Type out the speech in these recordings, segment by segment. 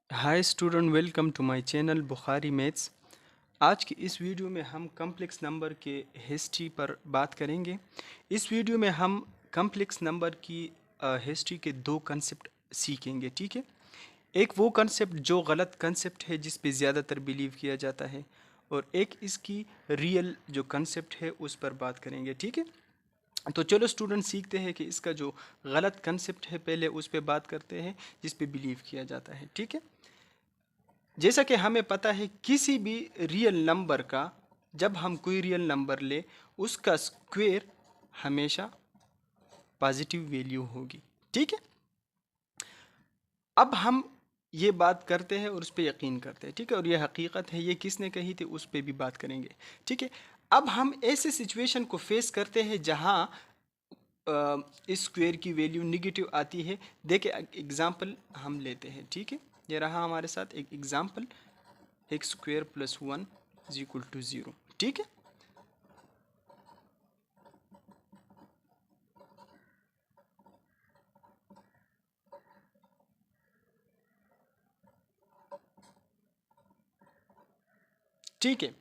Hi student, welcome to my channel Bukhari maths. आज की इस वीडियो में हम कम्प्लेक्स नंबर के हिस्ट्री पर बात करेंगे। इस वीडियो में हम कम्प्लेक्स नंबर की हिस्ट्री के दो कंसेप्ट सीखेंगे। ठीक है, एक वो कंसेप्ट जो गलत कंसेप्ट है जिस पे ज़्यादातर बिलीव किया जाता है, और एक इसकी रियल जो कंसेप्ट है उस पर बात करेंगे। ठीक है, तो चलो स्टूडेंट सीखते हैं कि इसका जो गलत कंसेप्ट है पहले उस पे बात करते हैं जिस पे बिलीव किया जाता है। ठीक है, जैसा कि हमें पता है किसी भी रियल नंबर का, जब हम कोई रियल नंबर ले उसका स्क्वायर हमेशा पॉजिटिव वैल्यू होगी। ठीक है, अब हम ये बात करते हैं और उस पर यकीन करते हैं। ठीक है, और ये हकीकत है, ये किसने कही थी उस पर भी बात करेंगे। ठीक है, अब हम ऐसे सिचुएशन को फेस करते हैं जहाँ इस स्क्वायर की वैल्यू निगेटिव आती है। देखिए एग्जांपल हम लेते हैं। ठीक है, ये रहा हमारे साथ एक example, x square plus 1 is equal to 0। ठीक है, ठीक है,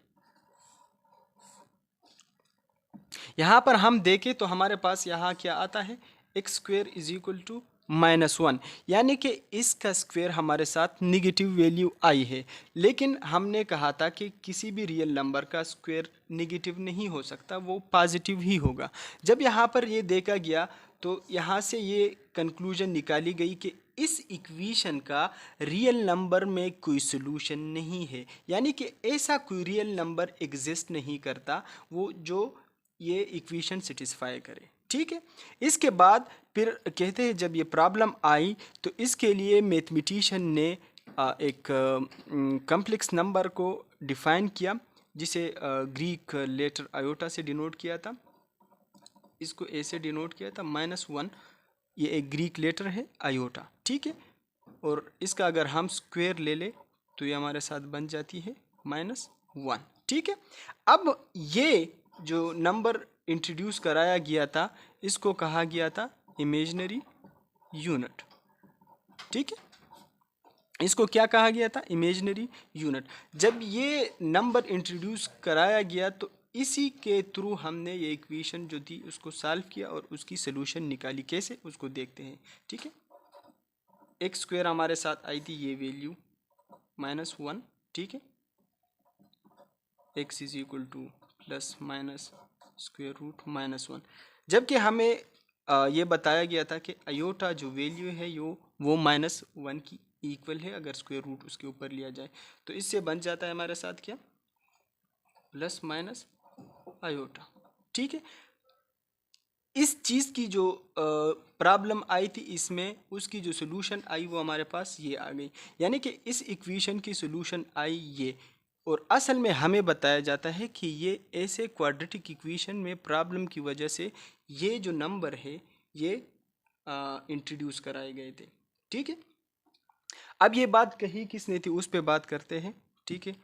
यहाँ पर हम देखें तो हमारे पास यहाँ क्या आता है, x square is equal to -1, यानी कि इसका स्क्वायर हमारे साथ निगेटिव वैल्यू आई है। लेकिन हमने कहा था कि किसी भी रियल नंबर का स्क्वायर निगेटिव नहीं हो सकता, वो पॉजिटिव ही होगा। जब यहाँ पर ये देखा गया तो यहाँ से ये कंक्लूजन निकाली गई कि इस इक्वेशन का रियल नंबर में कोई सोल्यूशन नहीं है, यानी कि ऐसा कोई रियल नंबर एग्जिस्ट नहीं करता वो जो ये इक्वेशन सेटिस्फाई करे। ठीक है, इसके बाद फिर कहते हैं जब ये प्रॉब्लम आई तो इसके लिए मैथमेटिशियन ने एक कम्प्लेक्स नंबर को डिफाइन किया, जिसे ग्रीक लेटर आयोटा से डिनोट किया था। इसको ए से डिनोट किया था, -1, ये एक ग्रीक लेटर है आयोटा। ठीक है, और इसका अगर हम स्क्वायर ले ले तो ये हमारे साथ बन जाती है -1। ठीक है, अब ये जो नंबर इंट्रोड्यूस कराया गया था इसको कहा गया था इमेजिनरी यूनिट। ठीक है, इसको क्या कहा गया था, इमेजिनरी यूनिट। जब ये नंबर इंट्रोड्यूस कराया गया तो इसी के थ्रू हमने ये इक्वेशन जो थी उसको सॉल्व किया और उसकी सोल्यूशन निकाली। कैसे, उसको देखते हैं। ठीक है, एक्स स्क्वायर हमारे साथ आई थी ये वैल्यू -1। ठीक है, x is equal to plus minus square root -1, जबकि हमें ये बताया गया था कि अयोटा जो वैल्यू है वो -1 की इक्वल है अगर स्क्वायर रूट उसके ऊपर लिया जाए। तो इससे बन जाता है हमारे साथ क्या, प्लस माइनस अयोटा। ठीक है, इस चीज़ की जो प्रॉब्लम आई थी इसमें उसकी जो सोल्यूशन आई वो हमारे पास ये आ गई, यानी कि इस इक्वेशन की सोल्यूशन आई ये। और असल में हमें बताया जाता है कि ये ऐसे क्वाड्रेटिक इक्वेशन में प्रॉब्लम की वजह से ये जो नंबर है ये इंट्रोड्यूस कराए गए थे। ठीक है, अब ये बात कही किसने थी उस पे बात करते हैं। ठीक है,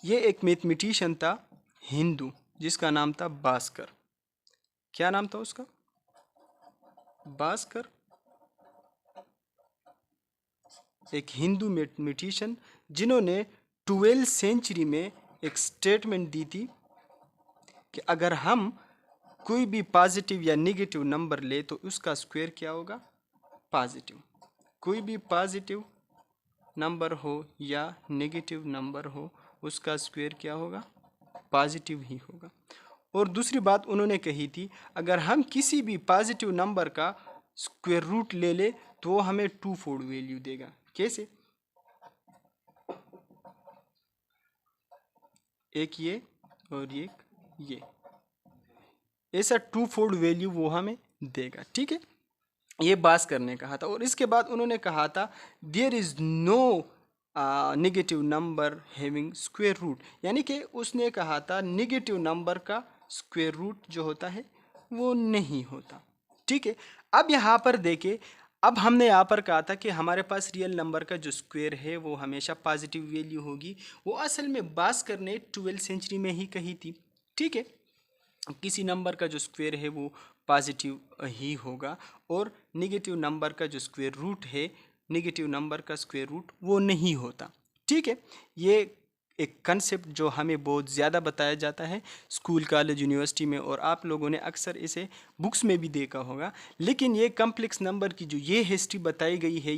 ये एक मैथमेटिशियन था हिंदू जिसका नाम था भास्कर। क्या नाम था उसका, भास्कर, एक हिंदू मैथमेटिशियन जिन्होंने 12वीं सेंचुरी में एक स्टेटमेंट दी थी कि अगर हम कोई भी पॉजिटिव या नेगेटिव नंबर ले तो उसका स्क्वायर क्या होगा, पॉजिटिव। कोई भी पॉजिटिव नंबर हो या नेगेटिव नंबर हो उसका स्क्वायर क्या होगा, पॉजिटिव ही होगा। और दूसरी बात उन्होंने कही थी, अगर हम किसी भी पॉजिटिव नंबर का स्क्वायर रूट ले ले तो वो हमें 2 फोल्ड वैल्यू देगा। कैसे, एक ये और एक ये, ऐसा 2 फोल्ड वैल्यू वो हमें देगा। ठीक है, ये बास करने कहा था। और इसके बाद उन्होंने कहा था there is no negative number having square root, यानी कि उसने कहा था नेगेटिव नंबर का स्क्वायर रूट जो होता है वो नहीं होता। ठीक है, अब यहाँ पर देखें, अब हमने यहाँ पर कहा था कि हमारे पास रियल नंबर का जो स्क्वायर है वो हमेशा पॉजिटिव वैल्यू होगी। वो असल में भास्कर ने 12वीं सेंचुरी में ही कही थी। ठीक है, किसी नंबर का जो स्क्वायर है वो पॉजिटिव ही होगा और नेगेटिव नंबर का जो स्क्वायर रूट है नेगेटिव नंबर का स्क्वायर रूट वो नहीं होता। ठीक है, ये एक कंसेप्ट जो हमें बहुत ज़्यादा बताया जाता है स्कूल, कॉलेज, यूनिवर्सिटी में, और आप लोगों ने अक्सर इसे बुक्स में भी देखा होगा। लेकिन ये कम्प्लेक्स नंबर की जो ये हिस्ट्री बताई गई है,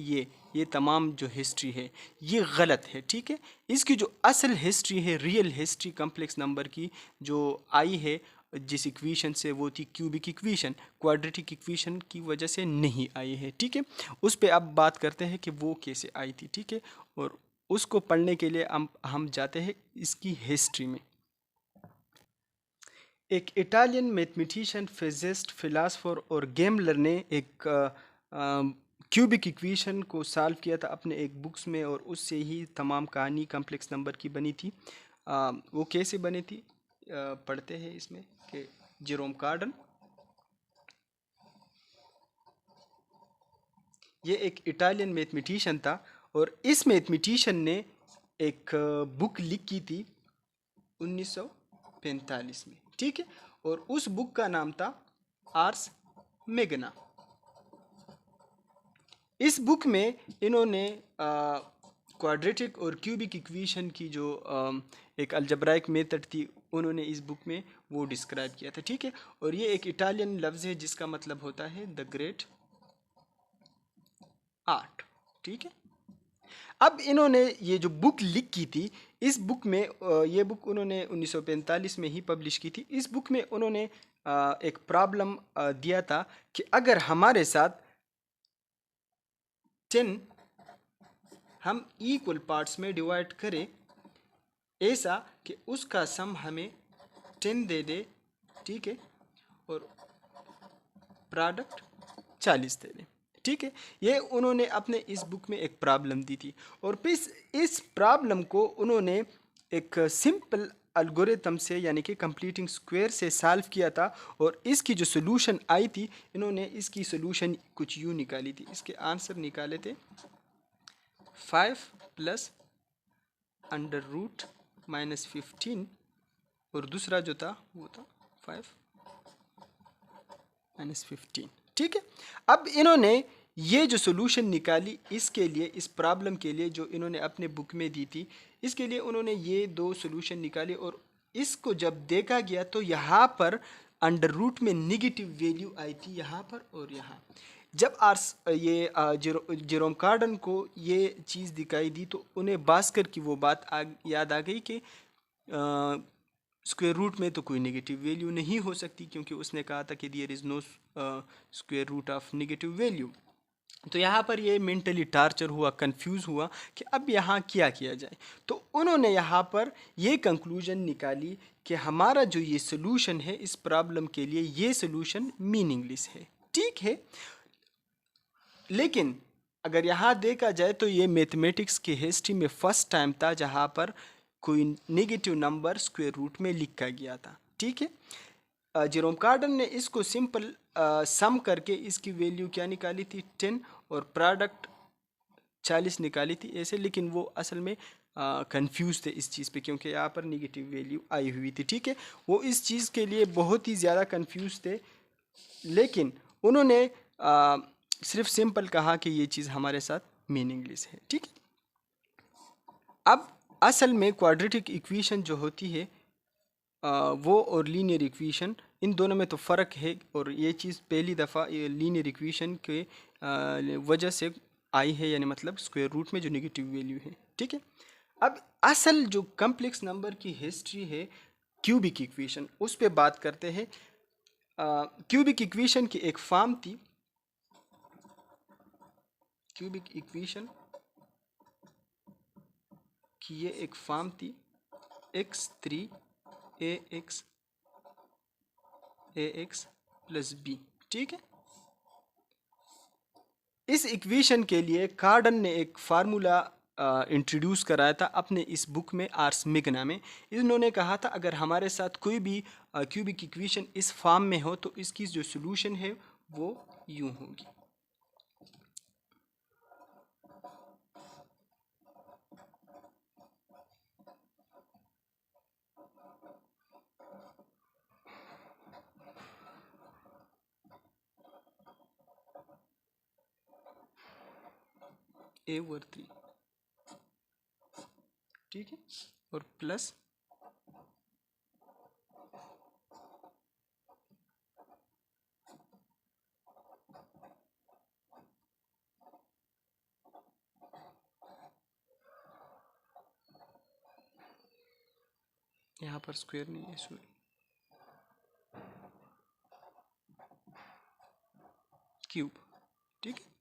ये तमाम जो हिस्ट्री है ये गलत है। ठीक है, इसकी जो असल हिस्ट्री है, रियल हिस्ट्री कम्प्लेक्स नंबर की जो आई है जिस इक्वेशन से, वो थी क्यूबिक इक्वेशन, क्वाड्रेटिक इक्वेशन की वजह से नहीं आई है। ठीक है, उस पर अब बात करते हैं कि वो कैसे आई थी। ठीक है, और उसको पढ़ने के लिए हम जाते हैं इसकी हिस्ट्री में। एक इटालियन मैथमेटिशियन, फिजिस्ट, फिलासफर और गेमलर ने एक क्यूबिक इक्वेशन को सॉल्व किया था अपने एक बुक्स में, और उससे ही तमाम कहानी कम्प्लेक्स नंबर की बनी थी। वो कैसे बनी थी पढ़ते हैं इसमें कि जेरोम कार्डन, ये एक इटालियन मैथमेटिशियन था, और इस मैथमेटिशियन ने एक बुक लिखी थी 1945 में। ठीक है, और उस बुक का नाम था आर्स मेगना। इस बुक में इन्होंने क्वाड्रेटिक और क्यूबिक इक्वेशन की जो एक अलजब्राइक मेथड थी, उन्होंने इस बुक में वो डिस्क्राइब किया था। ठीक है, और ये एक इटालियन लफ्ज़ है जिसका मतलब होता है द ग्रेट आर्ट। ठीक है, अब इन्होंने ये जो बुक लिखी थी, इस बुक में ये बुक उन्होंने 1945 में ही पब्लिश की थी। इस बुक में उन्होंने एक प्रॉब्लम दिया था कि अगर हमारे साथ 10 हम इक्वल पार्ट्स में डिवाइड करें, ऐसा कि उसका सम हमें 10 दे दे, ठीक है, और प्रोडक्ट 40 दे दे। ठीक है, ये उन्होंने अपने इस बुक में एक प्रॉब्लम दी थी, और फिर इस प्रॉब्लम को उन्होंने एक सिंपल अलगोरिथम से, यानी कि कंप्लीटिंग स्क्वायर से सॉल्व किया था। और इसकी जो सोल्यूशन आई थी, इन्होंने इसकी सोल्यूशन कुछ यूँ निकाली थी। इसके आंसर निकाले थे 5 प्लस अंडर रूट माइनस 15, और दूसरा जो था वो था 5 माइनस 15। ठीक है, अब इन्होंने ये जो सोल्यूशन निकाली, इसके लिए, इस प्रॉब्लम के लिए जो इन्होंने अपने बुक में दी थी, इसके लिए उन्होंने ये दो सोल्यूशन निकाले, और इसको जब देखा गया तो यहाँ पर अंडर रूट में नेगेटिव वैल्यू आई थी, यहाँ पर और यहाँ। जब जेरोम कार्डन को ये चीज़ दिखाई दी, तो उन्हें भास्कर की वो बात याद आ गई कि स्क्वायर रूट में तो कोई नेगेटिव वैल्यू नहीं हो सकती, क्योंकि उसने कहा था कि there is no square root of negative value. तो यहाँ पर ये मेंटली टार्चर हुआ, कंफ्यूज हुआ कि अब यहाँ क्या किया जाए। तो उन्होंने यहाँ पर ये कंक्लूजन निकाली कि हमारा जो ये सोल्यूशन है इस प्रॉब्लम के लिए, ये सोल्यूशन मीनिंगलेस है। ठीक है, लेकिन अगर यहाँ देखा जाए तो ये मैथमेटिक्स की हिस्ट्री में फर्स्ट टाइम था जहाँ पर कोई नेगेटिव नंबर स्क्वायर रूट में लिखा गया था। ठीक है, जेरोम कार्डन ने इसको सिंपल सम करके इसकी वैल्यू क्या निकाली थी 10, और प्रोडक्ट 40 निकाली थी ऐसे। लेकिन वो असल में कंफ्यूज थे इस चीज़ पे, क्योंकि यहाँ पर नेगेटिव वैल्यू आई हुई थी। ठीक है, वो इस चीज़ के लिए बहुत ही ज़्यादा कंफ्यूज थे, लेकिन उन्होंने सिर्फ सिंपल कहा कि ये चीज़ हमारे साथ मीनिंगलेस है। ठीक है, अब असल में क्वाड्रेटिक इक्वेशन जो होती है वो और लीनियर इक्वेशन, इन दोनों में तो फ़र्क है, और ये चीज़ पहली दफ़ा लीनियर इक्वेशन के वजह से आई है, यानी मतलब स्क्वायर रूट में जो नेगेटिव वैल्यू है। ठीक है, अब असल जो कम्प्लेक्स नंबर की हिस्ट्री है क्यूबिक इक्वेशन, उस पर बात करते हैं। क्यूबिक इक्वेशन की एक फॉर्म थी, क्यूबिक इक्वेशन की ये एक फॉर्म थी x3 ax प्लस बी। ठीक है, इस इक्वेशन के लिए कार्डन ने एक फार्मूला इंट्रोड्यूस कराया था अपने इस बुक में आर्स मेगना में। इन्होंने कहा था अगर हमारे साथ कोई भी क्यूबिक इक्वेशन इस फॉर्म में हो तो इसकी जो सोल्यूशन है वो यूं होगी। A/3, ठीक है, और प्लस यहाँ पर स्क्वायर नहीं है, सॉरी, क्यूब, ठीक है।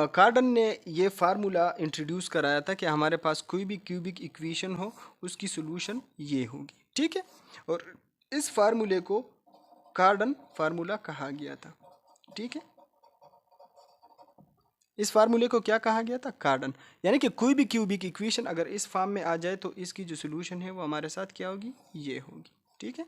कार्डन ने ये फार्मूला इंट्रोड्यूस कराया था कि हमारे पास कोई भी क्यूबिक इक्वेशन हो उसकी सॉल्यूशन ये होगी, ठीक है। और इस फार्मूले को कार्डन फार्मूला कहा गया था, ठीक है। इस फार्मूले को क्या कहा गया था? कार्डन। यानी कि कोई भी क्यूबिक इक्वेशन अगर इस फॉर्म में आ जाए तो इसकी जो सॉल्यूशन है वो हमारे साथ क्या होगी? ये होगी, ठीक है।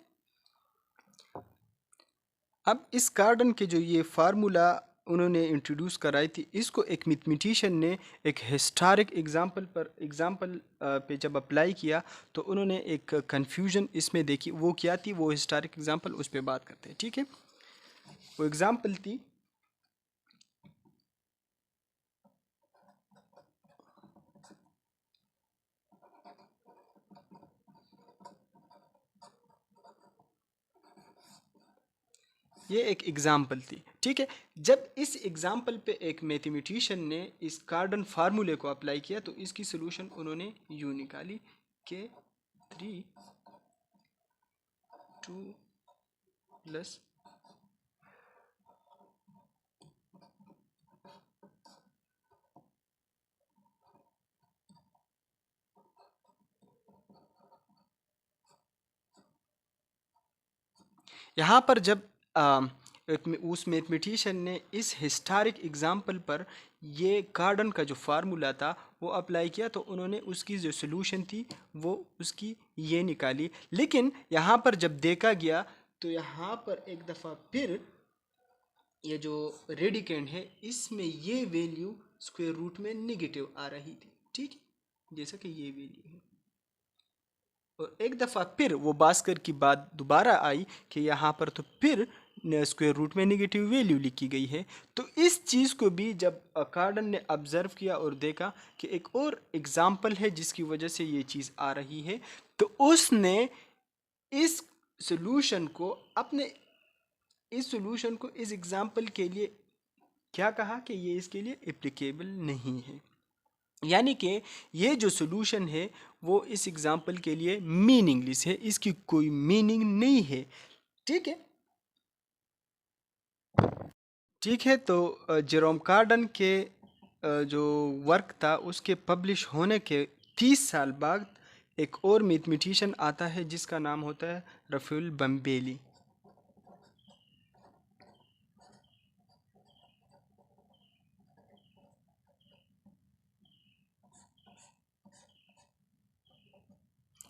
अब इस कार्डन के जो ये फार्मूला उन्होंने इंट्रोड्यूस कराई थी, इसको एक मैथमेटिशियन ने एक हिस्टोरिक एग्जाम्पल पे जब अप्लाई किया तो उन्होंने एक कन्फ्यूजन इसमें देखी। वो क्या थी? वो हिस्टोरिक एग्जाम्पल, उस पर बात करते हैं, ठीक है। वो एग्जाम्पल थी, ये एक एग्जाम्पल थी, ठीक है। जब इस एग्जाम्पल पे एक मैथमेटिशियन ने इस कार्डन फार्मूले को अप्लाई किया तो इसकी सॉल्यूशन उन्होंने यूँ निकाली कि 3 2 प्लस यहाँ पर जब उस मैथमेटिशियन ने इस हिस्टोरिक एग्जाम्पल पर ये कार्डन का जो फार्मूला था वो अप्लाई किया तो उन्होंने उसकी जो सॉल्यूशन थी वो उसकी ये निकाली। लेकिन यहाँ पर जब देखा गया तो यहाँ पर एक दफ़ा फिर ये जो रेडिकेंड है इसमें ये वैल्यू स्क्वायर रूट में नेगेटिव आ रही थी, ठीक है, जैसा कि ये वैल्यू है। और एक दफ़ा फिर वो बास्कर की बात दोबारा आई कि यहाँ पर तो फिर स्क्वायर रूट में नेगेटिव वैल्यू लिखी गई है। तो इस चीज़ को भी जब कार्डन ने ऑब्ज़र्व किया और देखा कि एक और एग्ज़ाम्पल है जिसकी वजह से ये चीज़ आ रही है, तो उसने इस सॉल्यूशन को इस एग्ज़ाम्पल के लिए क्या कहा कि ये इसके लिए एप्लीकेबल नहीं है। यानी कि ये जो सॉल्यूशन है वो इस एग्जाम्पल के लिए मीनिंगलेस है, इसकी कोई मीनिंग नहीं है, ठीक है। ठीक है, तो जेरोम कार्डन के जो वर्क था उसके पब्लिश होने के 30 साल बाद एक और मैथमेटिशियन आता है जिसका नाम होता है राफेल बम्बेली।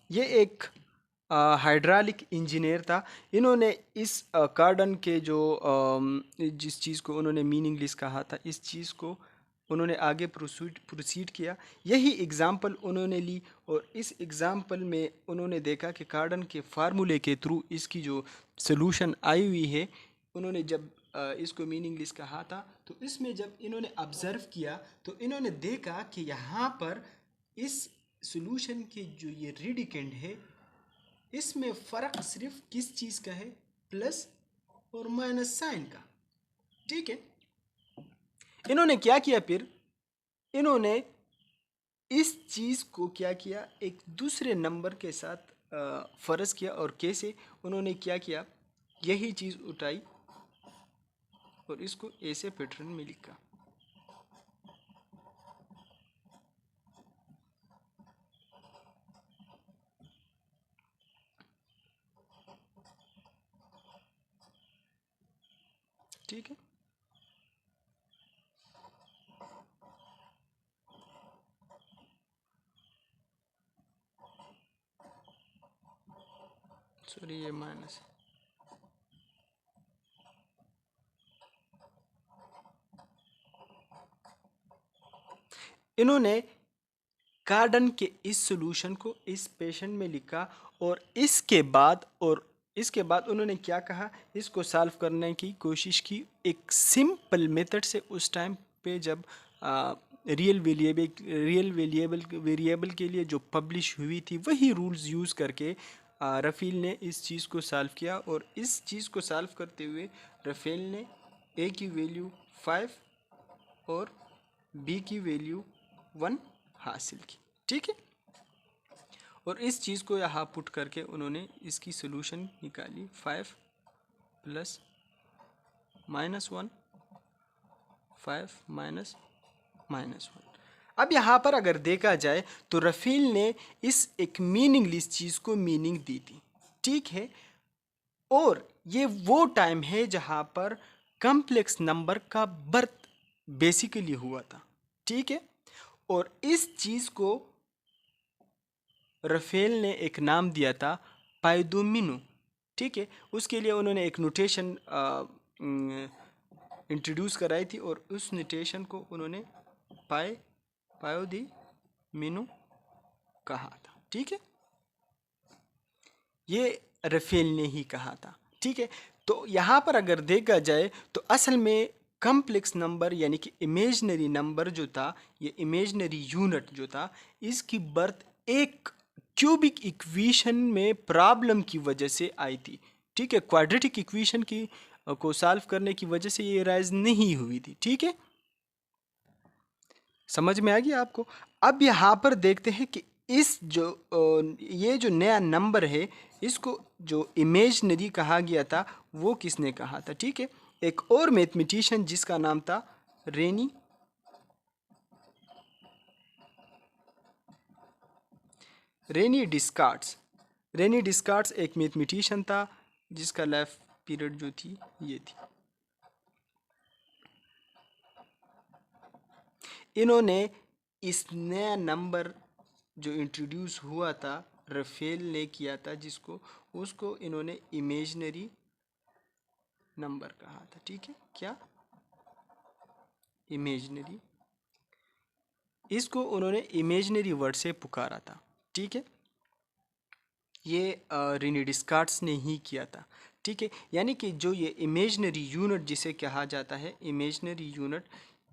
ये एक हाइड्रालिक इंजीनियर था। इन्होंने इस कार्डन के जो जिस चीज़ को उन्होंने मीनिंगलेस कहा था, इस चीज़ को उन्होंने आगे प्रोसीड किया। यही एग्ज़ाम्पल उन्होंने ली और इस एग्ज़ाम्पल में उन्होंने देखा कि कार्डन के फार्मूले के थ्रू इसकी जो सॉल्यूशन आई हुई है, उन्होंने जब इसको मीनिंगलेस कहा था तो इसमें जब इन्होंने ऑब्ज़र्व किया तो इन्होंने देखा कि यहाँ पर इस सॉल्यूशन के जो ये रेडिकेंड है इसमें फ़र्क सिर्फ किस चीज़ का है? प्लस और माइनस साइन का, ठीक है। इन्होंने क्या किया फिर? इन्होंने इस चीज़ को क्या किया? एक दूसरे नंबर के साथ फ़र्ज किया। और कैसे? उन्होंने क्या किया? यही चीज़ उठाई और इसको ऐसे पैटर्न में लिखा, ठीक है। सॉरी, ये माइनस है। इन्होंने कार्डन के इस सॉल्यूशन को इस पेशेंट में लिखा और इसके बाद उन्होंने क्या कहा? इसको सॉल्व करने की कोशिश की एक सिंपल मेथड से। उस टाइम पे जब रियल वेरिएबल के लिए जो पब्लिश हुई थी वही रूल्स यूज़ करके रफ़ील ने इस चीज़ को सॉल्व किया, और इस चीज़ को सॉल्व करते हुए रफ़ील ने ए की वैल्यू 5 और बी की वैल्यू 1 हासिल की। ठीक है, और इस चीज़ को यहाँ पुट करके उन्होंने इसकी सोल्यूशन निकाली 5 प्लस -1 5 माइनस -1। अब यहाँ पर अगर देखा जाए तो रफ़ील ने इस एक मीनिंगलेस चीज़ को मीनिंग दी थी। ठीक है, और ये वो टाइम है जहाँ पर कॉम्प्लेक्स नंबर का बर्थ बेसिकली हुआ था। ठीक है, और इस चीज़ को रफ़ेल ने एक नाम दिया था पाइदोमिनो। ठीक है, उसके लिए उन्होंने एक नोटेशन इंट्रोड्यूस कराई थी, और उस नोटेशन को उन्होंने पाइदोमिनो कहा था। ठीक है, ये रफ़ेल ने ही कहा था। ठीक है, तो यहाँ पर अगर देखा जाए तो असल में कॉम्प्लेक्स नंबर यानी कि इमेजनरी नंबर जो था, ये इमेजनरी यूनिट जो था, इसकी बर्थ एक क्यूबिक इक्वेशन में प्रॉब्लम की वजह से आई थी। ठीक है, क्वाड्रेटिक इक्वेशन की को सॉल्व करने की वजह से ये राइज नहीं हुई थी। ठीक है, समझ में आ गया आपको। अब यहाँ पर देखते हैं कि इस जो ये जो नया नंबर है, इसको जो इमेजनरी कहा गया था वो किसने कहा था। ठीक है, एक और मैथमेटिशियन जिसका नाम था रेनी डिस्कार्ट्स एक मैथमेटिशियन था जिसका लाइफ पीरियड जो थी ये थी। इन्होंने इस नया नंबर जो इंट्रोड्यूस हुआ था रफ़ेल ने किया था, जिसको उसको इन्होंने इमेजनरी नंबर कहा था। ठीक है, क्या इमेजनरी, इसको उन्होंने इमेजनरी वर्ड से पुकारा था। ठीक है, ये रेनी डिस्कार्ट्स ने ही किया था। ठीक है, यानी कि जो ये इमेजनरी यूनिट जिसे कहा जाता है इमेजनरी यूनिट,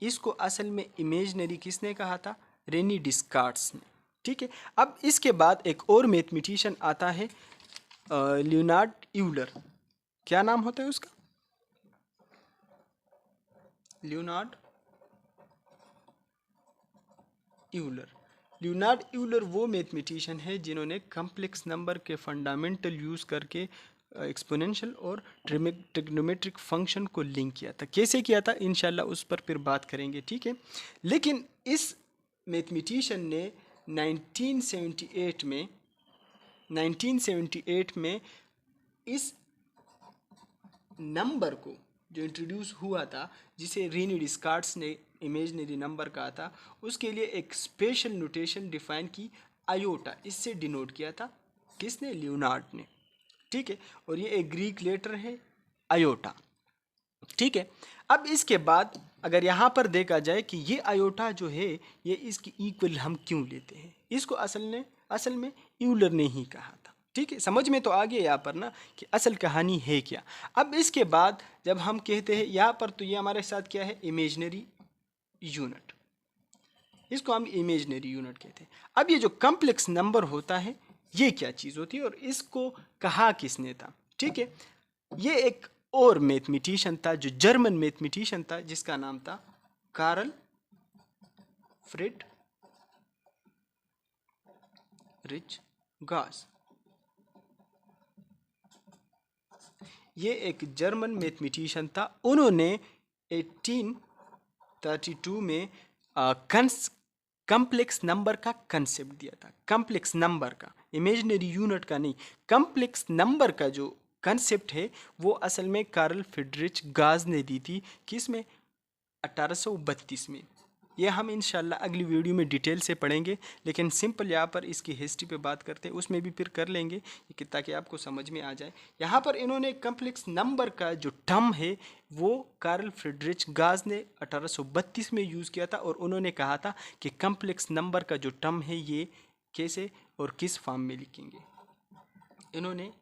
इसको असल में इमेजनरी किसने कहा था, रेनी डिस्कार्ट्स ने। ठीक है, अब इसके बाद एक और मैथमेटिशियन आता है लियोनार्ड यूलर। क्या नाम होता है उसका, लियोनार्ड यूलर वो मैथमेटिशियन है जिन्होंने कॉम्प्लेक्स नंबर के फंडामेंटल यूज़ करके एक्सपोनेंशियल और ट्रिग्नोमेट्रिक फंक्शन को लिंक किया था। कैसे किया था इंशाल्लाह उस पर फिर बात करेंगे। ठीक है, लेकिन इस मैथमेटिशियन ने 1978 में इस नंबर को जो इंट्रोड्यूस हुआ था, जिसे रेनी डिस्कार्ट्स ने इमेजनरी नंबर कहा था, उसके लिए एक स्पेशल नोटेशन डिफाइन की, आयोटा, इससे डिनोट किया था। किसने, लियोनार्ड ने। ठीक है, और ये एक ग्रीक लेटर है आयोटा। ठीक है, अब इसके बाद अगर यहाँ पर देखा जाए कि ये आयोटा जो है ये इसकी इक्वल हम क्यों लेते हैं, इसको असल में यूलर ने ही कहा था। ठीक है, समझ में तो आ गया यहाँ पर ना कि असल कहानी है क्या। अब इसके बाद जब हम कहते हैं यहाँ पर, तो ये हमारे साथ क्या है, इमेजनरी यूनिट, इसको हम इमेजनरी यूनिट कहते हैं। अब ये जो कॉम्प्लेक्स नंबर होता है ये क्या चीज़ होती है और इसको कहा किसने था। ठीक है, ये एक और मैथमेटिशियन था जो जर्मन मैथमेटिशियन था जिसका नाम था कार्ल फ्रिडरिच गॉस। ये एक जर्मन मैथमेटिशियन था। उन्होंने 1832 में कॉम्प्लेक्स नंबर का कंसेप्ट दिया था। कॉम्प्लेक्स नंबर का, इमेजिनरी यूनिट का नहीं, कॉम्प्लेक्स नंबर का जो कंसेप्ट है वो असल में कार्ल फ्रिडरिच गॉस ने दी थी। किस में, 1832 में। ये हम इंशाल्लाह अगली वीडियो में डिटेल से पढ़ेंगे, लेकिन सिंपल यहाँ पर इसकी हिस्ट्री पे बात करते हैं, उसमें भी फिर कर लेंगे ताकि आपको समझ में आ जाए। यहाँ पर इन्होंने कॉम्प्लेक्स नंबर का जो टर्म है वो कार्ल फ्रिडरिच गॉस ने 1832 में यूज़ किया था, और उन्होंने कहा था कि कॉम्प्लेक्स नंबर का जो टर्म है ये कैसे और किस फॉर्म में लिखेंगे। इन्होंने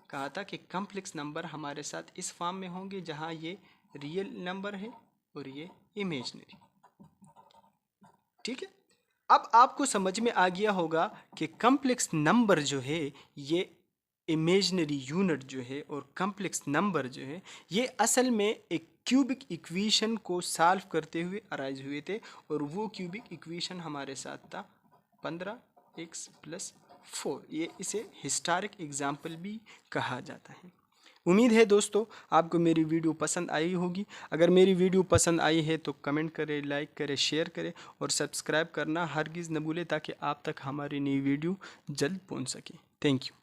कहा था कि कॉम्प्लेक्स नंबर हमारे साथ इस फॉर्म में होंगे जहाँ ये रियल नंबर है और ये इमेजनरी। ठीक है, अब आपको समझ में आ गया होगा कि कॉम्प्लेक्स नंबर जो है ये इमेजिनरी यूनिट जो है और कॉम्प्लेक्स नंबर जो है ये असल में एक क्यूबिक इक्वेशन को सॉल्व करते हुए अराइज हुए थे, और वो क्यूबिक इक्वेशन हमारे साथ था 15x+4। ये इसे हिस्टोरिक एग्जाम्पल भी कहा जाता है। उम्मीद है दोस्तों आपको मेरी वीडियो पसंद आई होगी। अगर मेरी वीडियो पसंद आई है तो कमेंट करें, लाइक करें, शेयर करें और सब्सक्राइब करना हरगिज़ न भूलें, ताकि आप तक हमारी नई वीडियो जल्द पहुंच सके। Thank you.